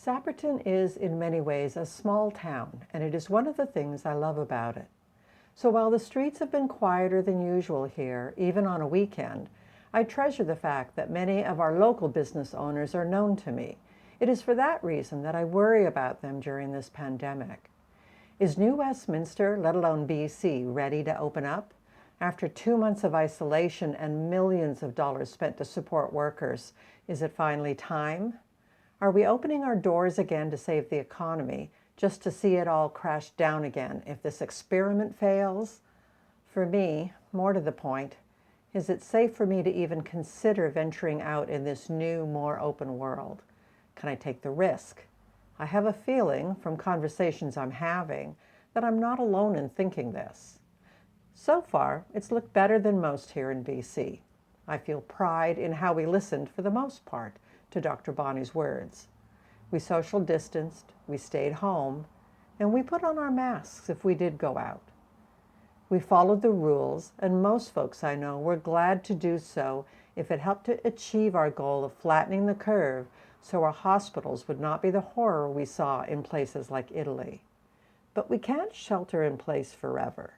Sapperton is in many ways a small town, and it is one of the things I love about it. So while the streets have been quieter than usual here, even on a weekend, I treasure the fact that many of our local business owners are known to me. It is for that reason that I worry about them during this pandemic. Is New Westminster, let alone BC, ready to open up? After 2 months of isolation and millions of dollars spent to support workers, is it finally time? Are we opening our doors again to save the economy, just to see it all crash down again if this experiment fails? For me, more to the point, is it safe for me to even consider venturing out in this new, more open world? Can I take the risk? I have a feeling, from conversations I'm having, that I'm not alone in thinking this. So far, it's looked better than most here in BC. I feel pride in how we listened, for the most part, to Dr. Bonnie's words. We social distanced, we stayed home, and we put on our masks if we did go out. We followed the rules, and most folks I know were glad to do so if it helped to achieve our goal of flattening the curve so our hospitals would not be the horror we saw in places like Italy. But we can't shelter in place forever.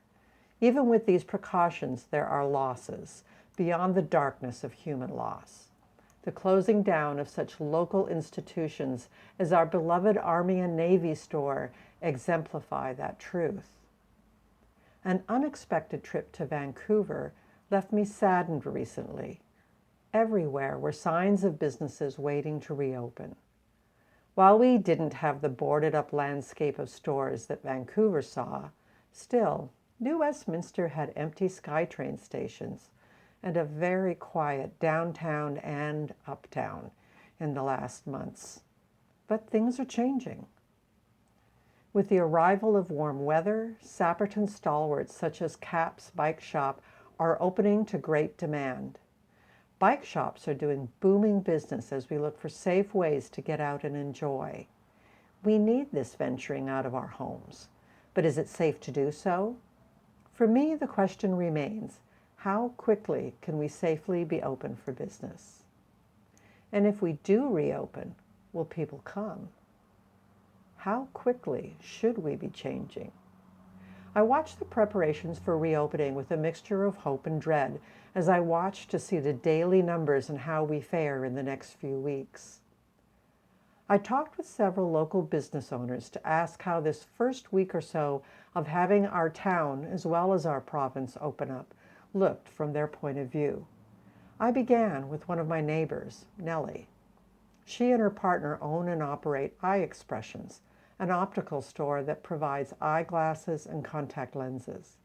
Even with these precautions, there are losses beyond the darkness of human loss. The closing down of such local institutions as our beloved Army and Navy store exemplify that truth. An unexpected trip to Vancouver left me saddened recently. Everywhere were signs of businesses waiting to reopen. While we didn't have the boarded up landscape of stores that Vancouver saw, still, New Westminster had empty SkyTrain stations and a very quiet downtown and uptown in the last months. But things are changing. With the arrival of warm weather, Sapperton stalwarts such as Cap's Bike Shop are opening to great demand. Bike shops are doing booming business as we look for safe ways to get out and enjoy. We need this venturing out of our homes, but is it safe to do so? For me, the question remains, how quickly can we safely be open for business? And if we do reopen, will people come? How quickly should we be changing? I watch the preparations for reopening with a mixture of hope and dread as I watch to see the daily numbers and how we fare in the next few weeks. I talked with several local business owners to ask how this first week or so of having our town as well as our province open up looked from their point of view. I began with one of my neighbors, Nellie. She and her partner own and operate Eye Expressions, an optical store that provides eyeglasses and contact lenses.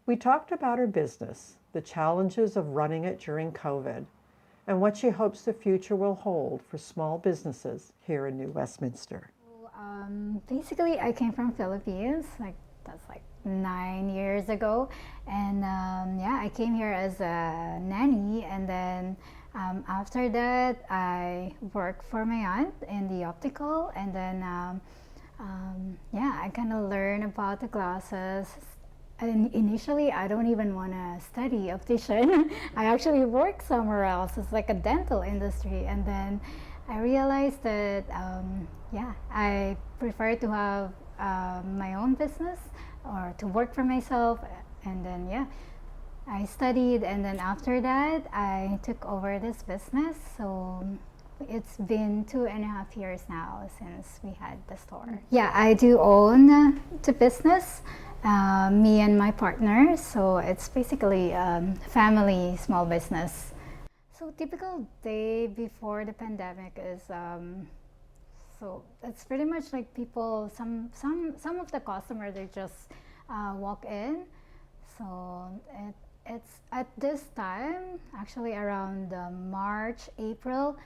We talked about her business, the challenges of running it during COVID, and what she hopes the future will hold for small businesses here in New Westminster. Basically, I came from Philippines, that's 9 years ago, and I came here as a nanny, and then after that I worked for my aunt in the optical, and then I kind of learned about the glasses. And initially, I don't even want to study optician. I actually work somewhere else. It's like a dental industry. And then I realized that, I prefer to have my own business or to work for myself. And then, I studied. And then after that, I took over this business. So it's been 2.5 years now since we had the store. Yeah, I do own the business. Me and my partner, so it's basically family small business. So typical day before the pandemic is so it's pretty much like people, some of the customers, they just walk in. So it's at this time, actually around March, April,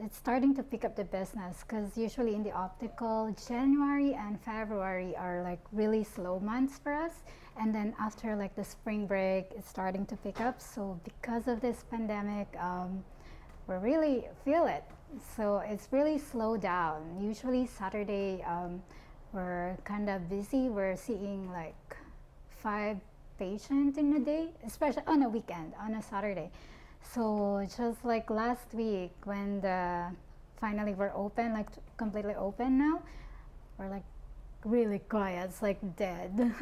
it's starting to pick up the business, because usually in the optical, January and February are like really slow months for us, and then after like the spring break, it's starting to pick up. So because of this pandemic, we really feel it. So it's really slowed down. Usually Saturday, we're kind of busy. We're seeing like 5 patients in a day, especially on a weekend, on a Saturday. So just like last week, when the finally we're open, like completely open now, we're like really quiet. It's like dead.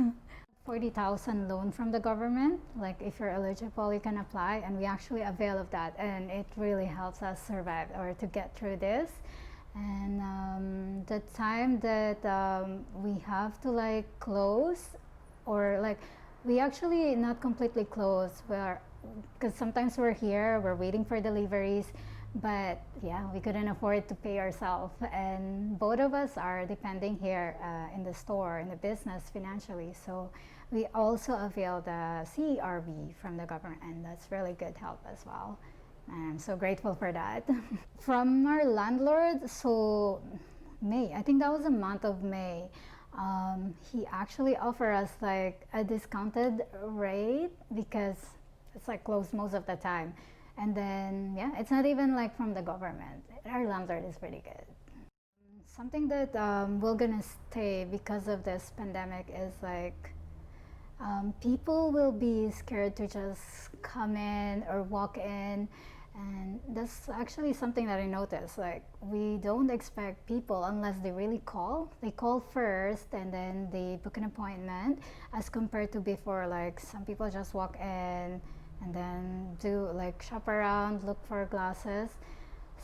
40,000 loan from the government. Like if you're eligible, you can apply, and we actually avail of that, and it really helps us survive or to get through this. And the time that we have to like close, or like we actually not completely close, because sometimes we're here, we're waiting for deliveries, but yeah, we couldn't afford to pay ourselves, and both of us are depending here in the store, in the business financially. So we also avail the CRV from the government, and that's really good help as well. And I'm so grateful for that. From our landlord, so May, I think that was the month of May, he actually offered us like a discounted rate because it's like closed most of the time. And then, yeah, it's not even like from the government. Our landlord is pretty good. Something that we're gonna stay because of this pandemic is like, people will be scared to just come in or walk in. And that's actually something that I noticed. Like, we don't expect people unless they really call. They call first and then they book an appointment, as compared to before, like some people just walk in and then do like shop around, look for glasses.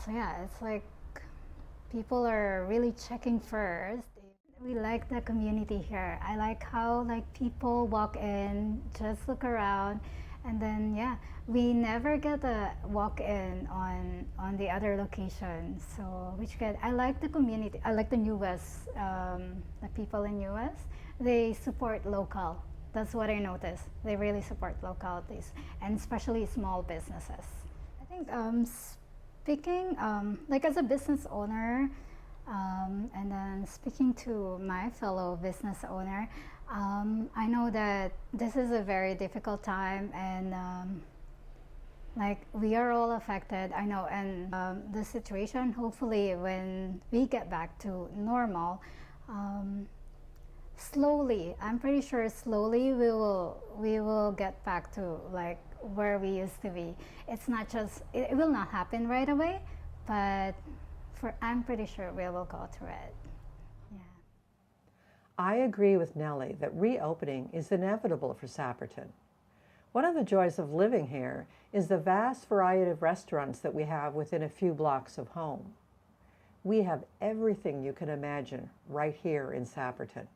So yeah, it's like people are really checking first. We like the community here. I like how like people walk in, just look around, and then yeah, we never get a walk-in on the other location. So which good. I like the community. I like the NewWest. The people in NewWest, they support local. That's what I noticed. They really support localities, and especially small businesses. I think speaking like as a business owner, and then speaking to my fellow business owner, I know that this is a very difficult time, and like we are all affected, I know, and the situation, hopefully when we get back to normal, slowly, I'm pretty sure slowly we will get back to like where we used to be. It's not just, it will not happen right away, but I'm pretty sure we will go through it. Yeah. I agree with Nellie that reopening is inevitable for Sapperton. One of the joys of living here is the vast variety of restaurants that we have within a few blocks of home. We have everything you can imagine right here in Sapperton,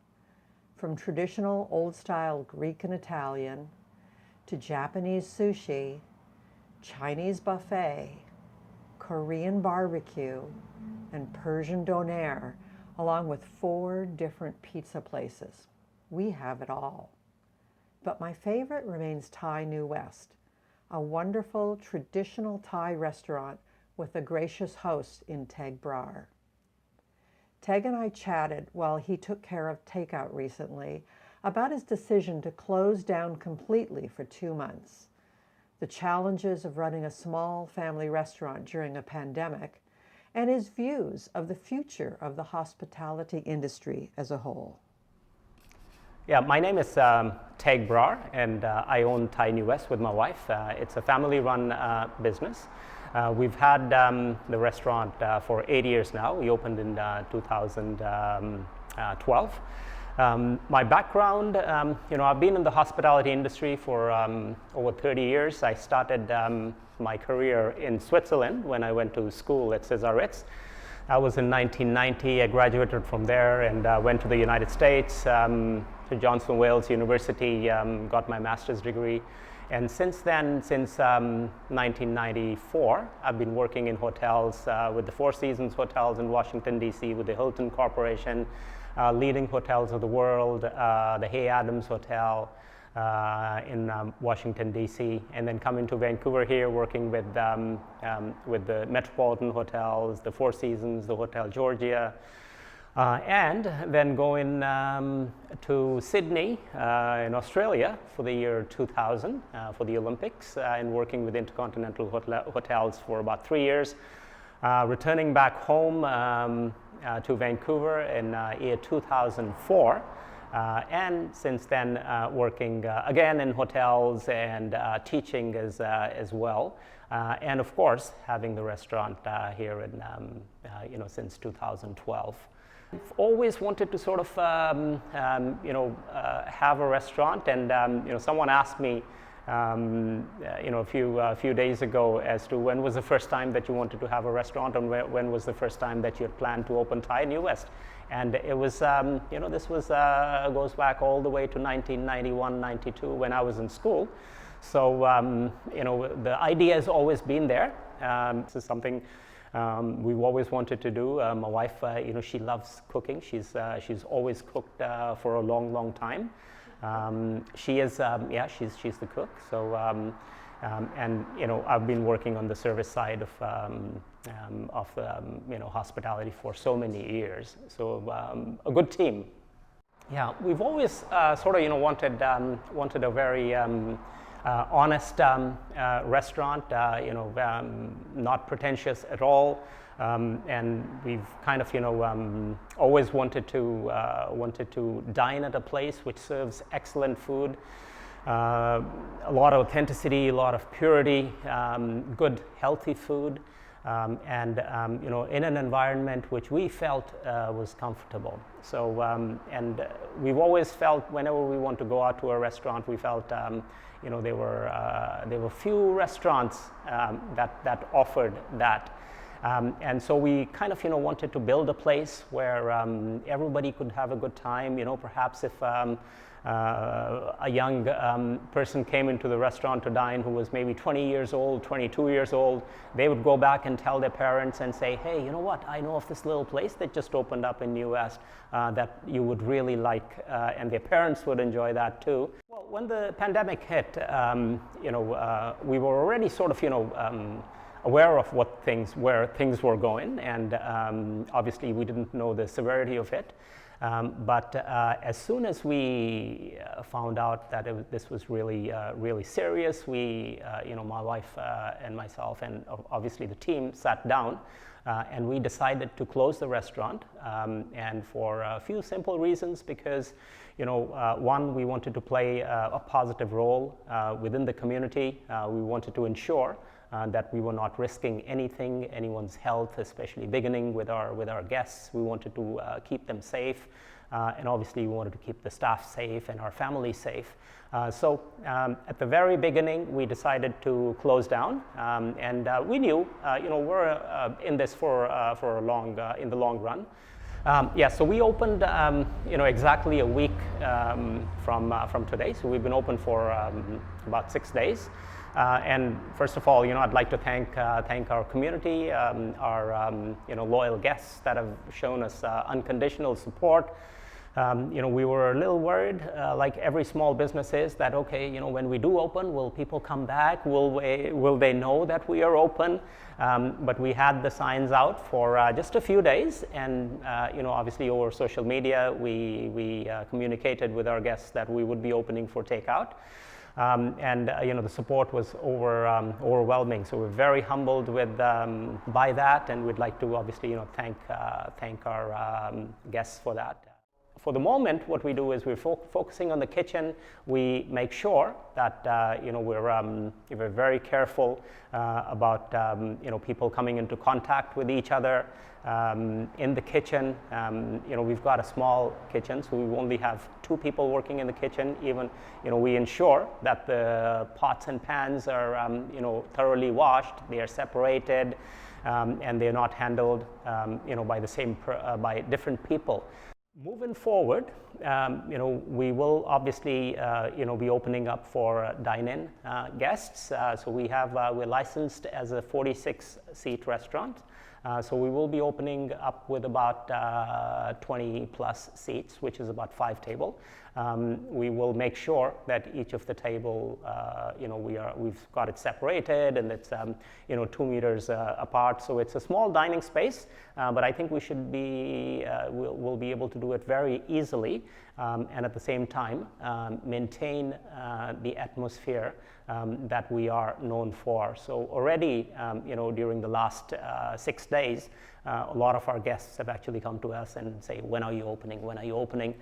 from traditional old-style Greek and Italian to Japanese sushi, Chinese buffet, Korean barbecue, and Persian donair, along with 4 different pizza places. We have it all. But my favorite remains Thai New West, a wonderful traditional Thai restaurant with a gracious host in Teg Brar. Teg and I chatted while he took care of takeout recently about his decision to close down completely for 2 months, the challenges of running a small family restaurant during a pandemic, and his views of the future of the hospitality industry as a whole. Yeah, my name is Teg Brar, and I own Thai New West with my wife. It's a family-run business. We've had the restaurant for 8 years now. We opened in 2012. My background, I've been in the hospitality industry for over 30 years. I started my career in Switzerland when I went to school at Cesaretz. That was in 1990. I graduated from there and went to the United States, to Johnson Wales University, got my master's degree. And since then, since 1994, I've been working in hotels with the Four Seasons Hotels in Washington, D.C., with the Hilton Corporation, leading hotels of the world, the Hay Adams Hotel in Washington, D.C., and then coming to Vancouver here, working with the Metropolitan Hotels, the Four Seasons, the Hotel Georgia, and then going to Sydney in Australia for the year 2000 for the Olympics, and working with Intercontinental Hotels for about 3 years, returning back home to Vancouver in year 2004, and since then working again in hotels and teaching as well. And of course, having the restaurant here in, since 2012. I've always wanted to sort of, have a restaurant, and someone asked me, a few days ago as to when was the first time that you wanted to have a restaurant, and when was the first time that you had planned to open Thai New West. And it was, this was goes back all the way to 1991, 92 when I was in school. So, the idea has always been there. This is something we've always wanted to do. My wife, she loves cooking. She's always cooked for a long, long time. She is, she's the cook. So, I've been working on the service side of the hospitality for so many years. So, a good team. Yeah, we've always sort of wanted a very honest restaurant, not pretentious at all, and we've kind of always wanted to dine at a place which serves excellent food, a lot of authenticity, a lot of purity, good healthy food, and in an environment which we felt was comfortable. So and we've always felt whenever we want to go out to a restaurant, we felt there were few restaurants that offered that. And so we kind of wanted to build a place where everybody could have a good time. Perhaps if a young person came into the restaurant to dine who was maybe 20 years old, 22 years old, they would go back and tell their parents and say, hey, you know what, I know of this little place that just opened up in New West that you would really like, and their parents would enjoy that too. Well, when the pandemic hit, we were already sort of, aware of where things were going, and obviously we didn't know the severity of it. But as soon as we found out that this was really, really serious, we, my wife and myself, and obviously the team sat down, and we decided to close the restaurant, and for a few simple reasons, because, one, we wanted to play a positive role within the community. We wanted to ensure that we were not risking anyone's health, especially beginning with our guests. We wanted to keep them safe, and obviously we wanted to keep the staff safe and our family safe. So at the very beginning, we decided to close down, and we knew, we're in this for in the long run. So we opened, exactly a week from today. So we've been open for about 6 days. And first of all, I'd like to thank our community, our loyal guests that have shown us unconditional support. We were a little worried, like every small business is, that okay, when we do open, will people come back? Will they know that we are open? But we had the signs out for just a few days, and obviously over social media, we communicated with our guests that we would be opening for takeout. The support was overwhelming. So we're very humbled by that, and we'd like to obviously thank our guests for that. For the moment, what we do is we're focusing on the kitchen. We make sure that we're very careful about people coming into contact with each other in the kitchen. We've got a small kitchen, so we only have 2 people working in the kitchen. Even we ensure that the pots and pans are thoroughly washed. They are separated, and they're not handled by different people. Moving forward, we will obviously, be opening up for dine-in guests. So we're licensed as a 46-seat restaurant. So we will be opening up with about 20 plus seats, which is about 5 tables. We will make sure that each of the table, we've got it separated, and it's 2 meters apart. So it's a small dining space, but I think we'll be able to do it very easily, and at the same time maintain the atmosphere that we are known for. So already, during the last 6 days, a lot of our guests have actually come to us and say, when are you opening? When are you opening?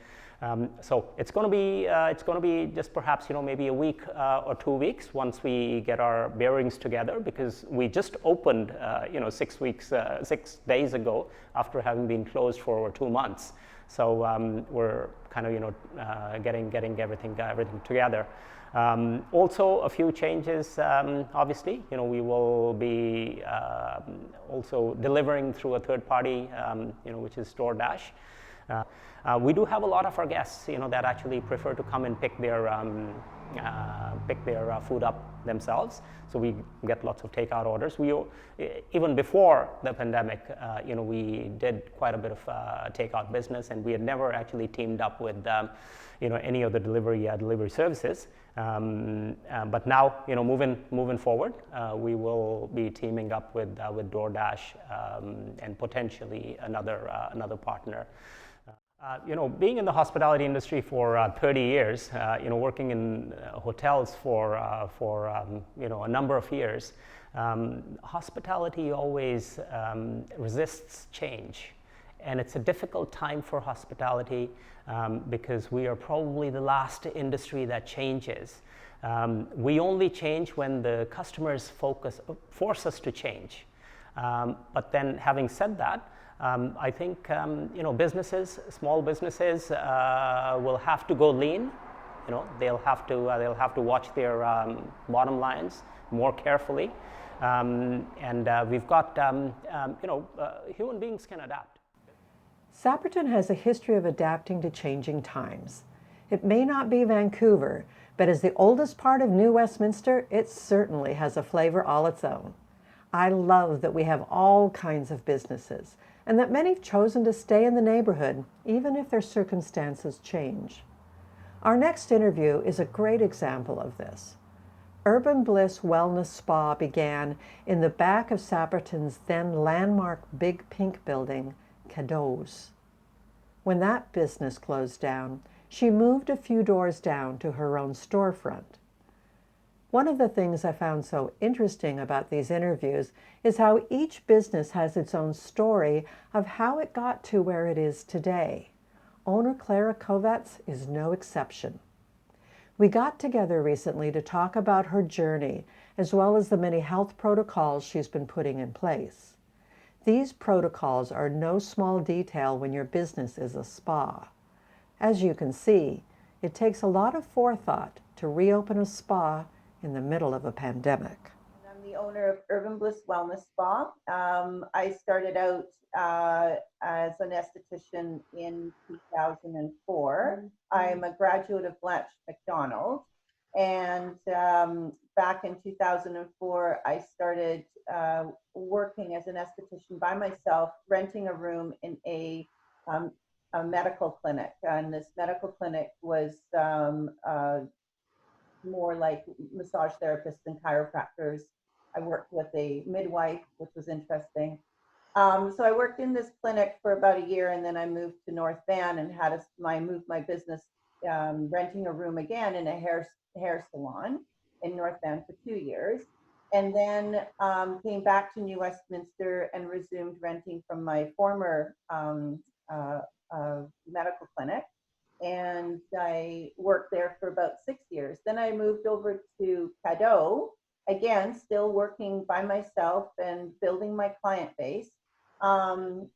So it's going to be just perhaps maybe a week or 2 weeks once we get our bearings together, because we just opened 6 days ago after having been closed for over 2 months. So we're kind of getting everything together. Also, a few changes. Obviously, we will be also delivering through a third party, which is DoorDash. We do have a lot of our guests, that actually prefer to come and pick their food up themselves. So we get lots of takeout orders. Even before the pandemic, we did quite a bit of takeout business, and we had never actually teamed up with any of the delivery services. But now, moving forward, we will be teaming up with DoorDash and potentially another partner. Being in the hospitality industry for 30 years, working in hotels for a number of years, hospitality always resists change. And it's a difficult time for hospitality because we are probably the last industry that changes. We only change when the customers force us to change. But then, having said that, I think businesses, small businesses, will have to go lean. They'll have to watch their bottom lines more carefully, and we've got human beings can adapt. Sapperton has a history of adapting to changing times. It may not be Vancouver, but as the oldest part of New Westminster, it certainly has a flavor all its own. I love that we have all kinds of businesses, and that many have chosen to stay in the neighborhood, even if their circumstances change. Our next interview is a great example of this. Urban Bliss Wellness Spa began in the back of Sapperton's then landmark Big Pink building, Cadeau's. When that business closed down, she moved a few doors down to her own storefront. One of the things I found so interesting about these interviews is how each business has its own story of how it got to where it is today. Owner Clara Kovacs is no exception. We got together recently to talk about her journey, as well as the many health protocols she's been putting in place. These protocols are no small detail when your business is a spa. As you can see, it takes a lot of forethought to reopen a spa in the middle of a pandemic. I'm the owner of Urban Bliss Wellness Spa. I started out as an esthetician in 2004. I'm a graduate of Blanche McDonald, and back in 2004, I started working as an esthetician by myself, renting a room in a medical clinic. And this medical clinic was more like massage therapists and chiropractors. I worked with a midwife, which was interesting. So I worked in this clinic for about a year, and then I moved to North Van and moved my business, renting a room again in a hair salon in North Van for 2 years. And then came back to New Westminster and resumed renting from my former medical clinic. And I worked there for about 6 years. Then I moved over to Cadeau, again, still working by myself and building my client base. And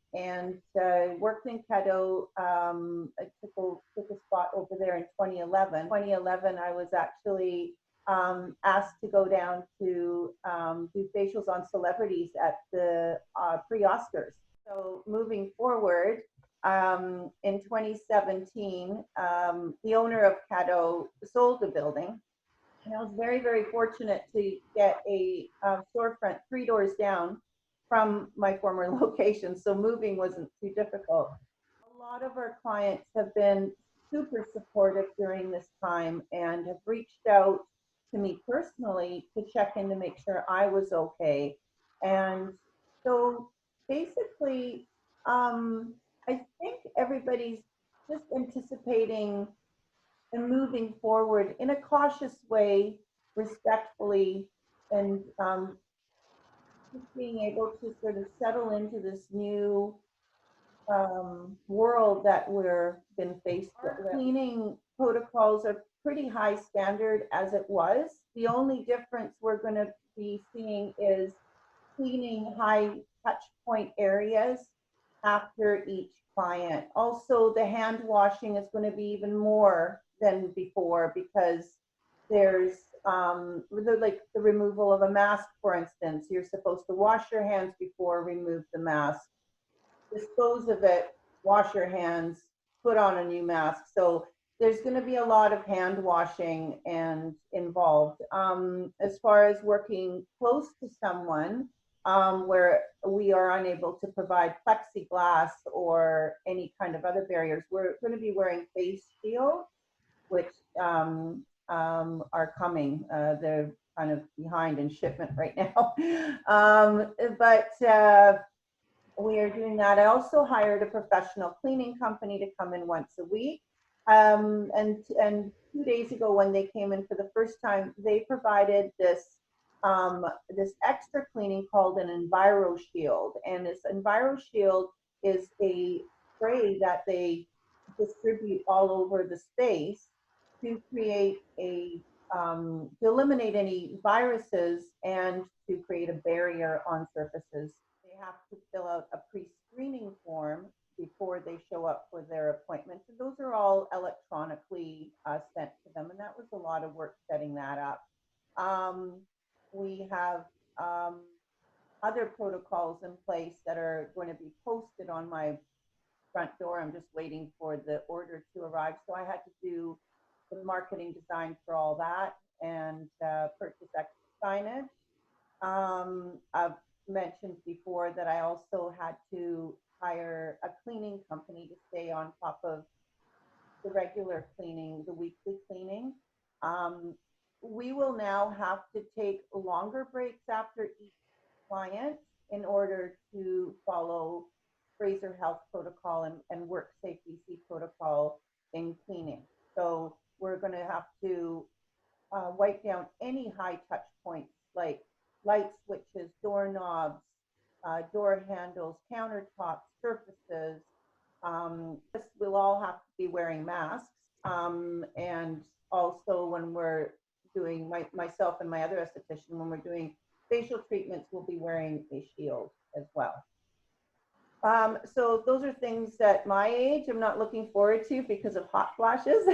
worked in Cadeau. I took a spot over there in 2011. 2011, I was actually asked to go down to do facials on celebrities at the pre-Oscars. So moving forward, in 2017, the owner of Cadeau sold the building, and I was very, very fortunate to get a storefront 3 doors down from my former location, so moving wasn't too difficult. A lot of our clients have been super supportive during this time and have reached out to me personally to check in to make sure I was okay. And so basically, I think everybody's just anticipating and moving forward in a cautious way, respectfully, and just being able to sort of settle into this new world that we're been faced with. Our cleaning protocols are pretty high standard as it was. The only difference we're going to be seeing is cleaning high touch point areas after each client. Also, the hand washing is going to be even more than before because there's like the removal of a mask, for instance. You're supposed to wash your hands before remove the mask, dispose of it, wash your hands, put on a new mask. So there's going to be a lot of hand washing and involved. As far as working close to someone, where we are unable to provide plexiglass or any kind of other barriers, we're going to be wearing face shields, which are coming. They're kind of behind in shipment right now. But we are doing that. I also hired a professional cleaning company to come in once a week. And 2 days ago, when they came in for the first time, they provided this this extra cleaning called an Enviro Shield. And this Enviro Shield is a spray that they distribute all over the space to create a to eliminate any viruses and to create a barrier on surfaces. They have to fill out a pre-screening form before they show up for their appointments. And those are all electronically sent to them. And that was a lot of work setting that up. We have other protocols in place that are going to be posted on my front door. I'm just waiting for the order to arrive. So I had to do the marketing design for all that and purchase extra signage. I've mentioned before that I also had to hire a cleaning company to stay on top of the regular cleaning, the weekly cleaning. We will now have to take longer breaks after each client in order to follow Fraser Health protocol and Work Safe BC protocol in cleaning. So we're going to have to wipe down any high touch points like light switches, doorknobs, door handles, countertops, surfaces. We'll all have to be wearing masks. And also when we're doing, myself and my other esthetician, when we're doing facial treatments, we'll be wearing a shield as well. So those are things that my age I'm not looking forward to because of hot flashes.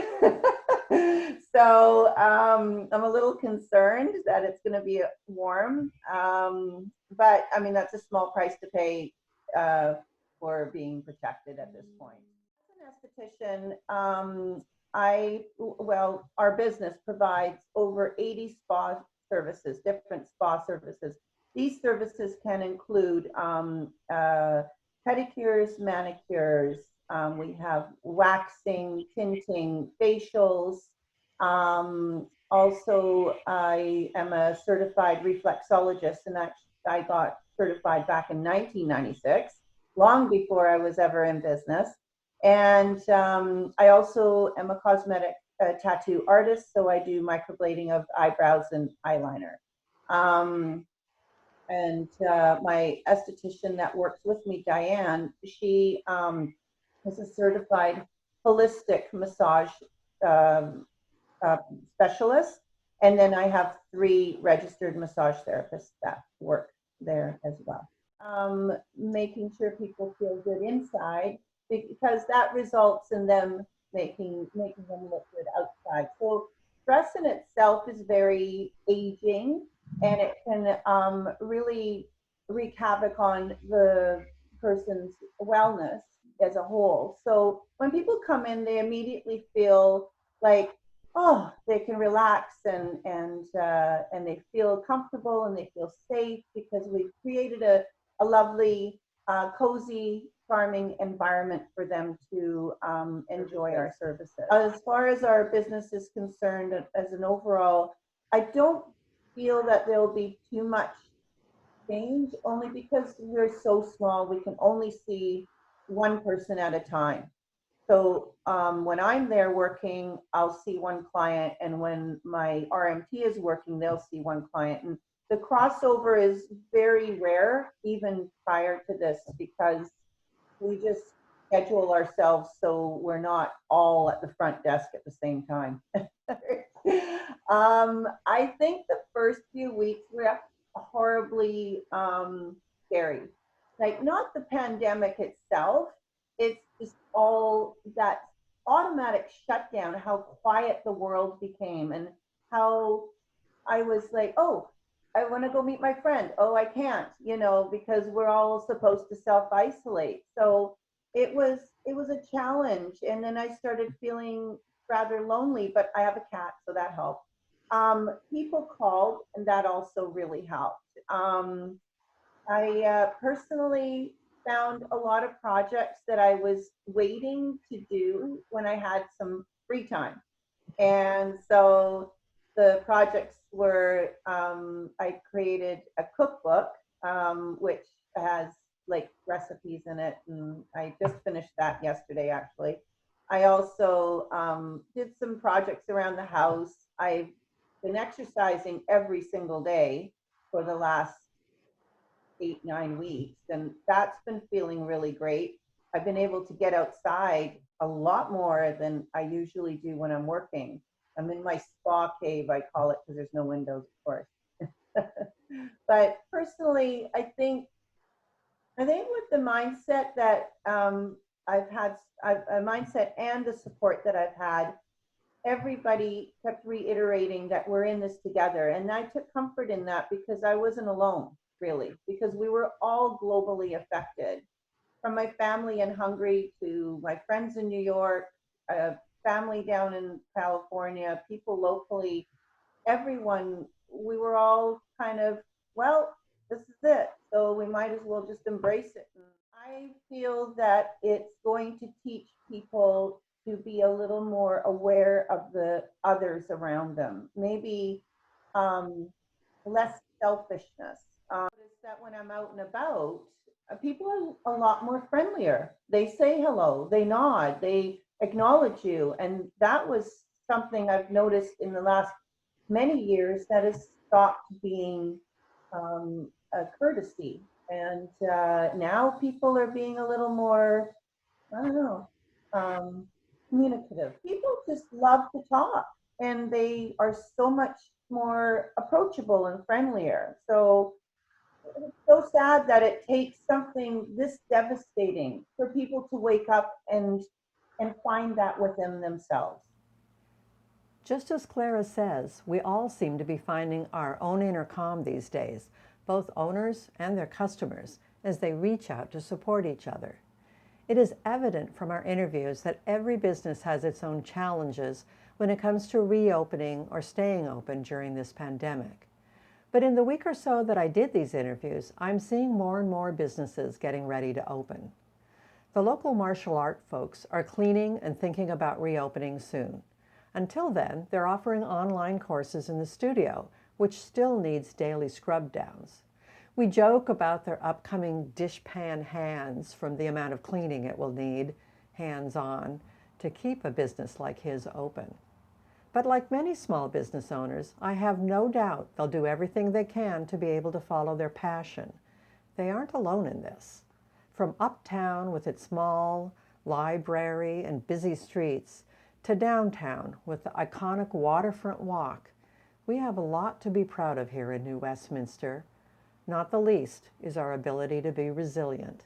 So I'm a little concerned that it's going to be warm. But I mean, that's a small price to pay for being protected at this point. As an esthetician, our business provides over 80 spa services, different spa services. These services can include pedicures, manicures, we have waxing, tinting, facials. Also, I am a certified reflexologist, and I got certified back in 1996, long before I was ever in business. And I also am a cosmetic tattoo artist, so I do microblading of eyebrows and eyeliner. And my esthetician that works with me, Diane, she is a certified holistic massage specialist. And then I have 3 registered massage therapists that work there as well. Making sure people feel good inside, because that results in them making them look good outside. So stress in itself is very aging, and it can really wreak havoc on the person's wellness as a whole. So when people come in, they immediately feel like, oh, they can relax and they feel comfortable and they feel safe because we've created a lovely, cozy, farming environment for them to enjoy our services. As far as our business is concerned, as an overall, I don't feel that there'll be too much change, only because we're so small, we can only see one person at a time. So when I'm there working, I'll see one client, and when my RMT is working, they'll see one client. And the crossover is very rare, even prior to this, because we just schedule ourselves so we're not all at the front desk at the same time. I think the first few weeks were horribly scary. Like, not the pandemic itself, it's just all that automatic shutdown, how quiet the world became, and how I was like, oh, I want to go meet my friend. Oh, I can't, because we're all supposed to self isolate. So it was a challenge, and then I started feeling rather lonely. But I have a cat, so that helped. People called, and that also really helped. I personally found a lot of projects that I was waiting to do when I had some free time. And so the projects were, I created a cookbook, which has like recipes in it. And I just finished that yesterday, actually. I also did some projects around the house. I've been exercising every single day for the last 8, 9 weeks, and that's been feeling really great. I've been able to get outside a lot more than I usually do when I'm working. I'm in my spa cave, I call it, because there's no windows, of course. But personally, I think with the mindset that a mindset and the support that I've had, everybody kept reiterating that we're in this together. And I took comfort in that because I wasn't alone, really, because we were all globally affected. From my family in Hungary to my friends in New York, family down in California, people locally, everyone, we were all kind of, well, this is it. So we might as well just embrace it. I feel that it's going to teach people to be a little more aware of the others around them. Maybe um, less selfishness. Notice that when I'm out and about, people are a lot more friendlier. They say hello, they nod, they acknowledge you. And that was something I've noticed in the last many years that has stopped being a courtesy. And now people are being a little more, I don't know, um, communicative. People just love to talk, and they are so much more approachable and friendlier. So it's so sad that it takes something this devastating for people to wake up and find that within themselves. Just as Clara says, we all seem to be finding our own inner calm these days, both owners and their customers, as they reach out to support each other. It is evident from our interviews that every business has its own challenges when it comes to reopening or staying open during this pandemic. But in the week or so that I did these interviews, I'm seeing more and more businesses getting ready to open. The local martial art folks are cleaning and thinking about reopening soon. Until then, they're offering online courses in the studio, which still needs daily scrub downs. We joke about their upcoming dishpan hands from the amount of cleaning it will need, hands-on, to keep a business like his open. But like many small business owners, I have no doubt they'll do everything they can to be able to follow their passion. They aren't alone in this. From uptown with its mall, library, and busy streets, to downtown with the iconic waterfront walk, we have a lot to be proud of here in New Westminster. Not the least is our ability to be resilient.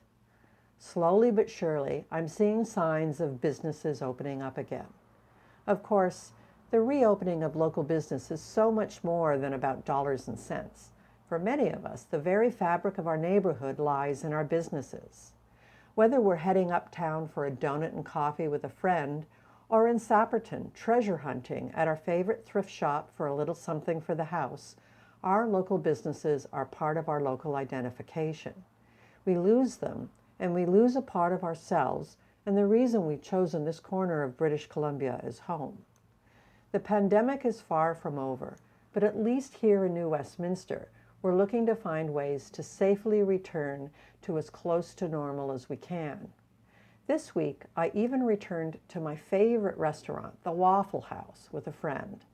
Slowly but surely, I'm seeing signs of businesses opening up again. Of course, the reopening of local business is so much more than about dollars and cents. For many of us, the very fabric of our neighborhood lies in our businesses. Whether we're heading uptown for a donut and coffee with a friend, or in Sapperton, treasure hunting at our favorite thrift shop for a little something for the house, our local businesses are part of our local identification. We lose them, and we lose a part of ourselves, and the reason we've chosen this corner of British Columbia as home. The pandemic is far from over, but at least here in New Westminster, we're looking to find ways to safely return to as close to normal as we can. This week, I even returned to my favorite restaurant, the Waffle House, with a friend.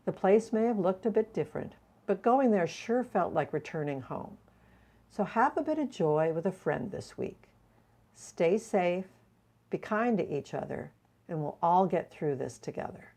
The place may have looked a bit different, but going there sure felt like returning home. So have a bit of joy with a friend this week. Stay safe, be kind to each other, and we'll all get through this together.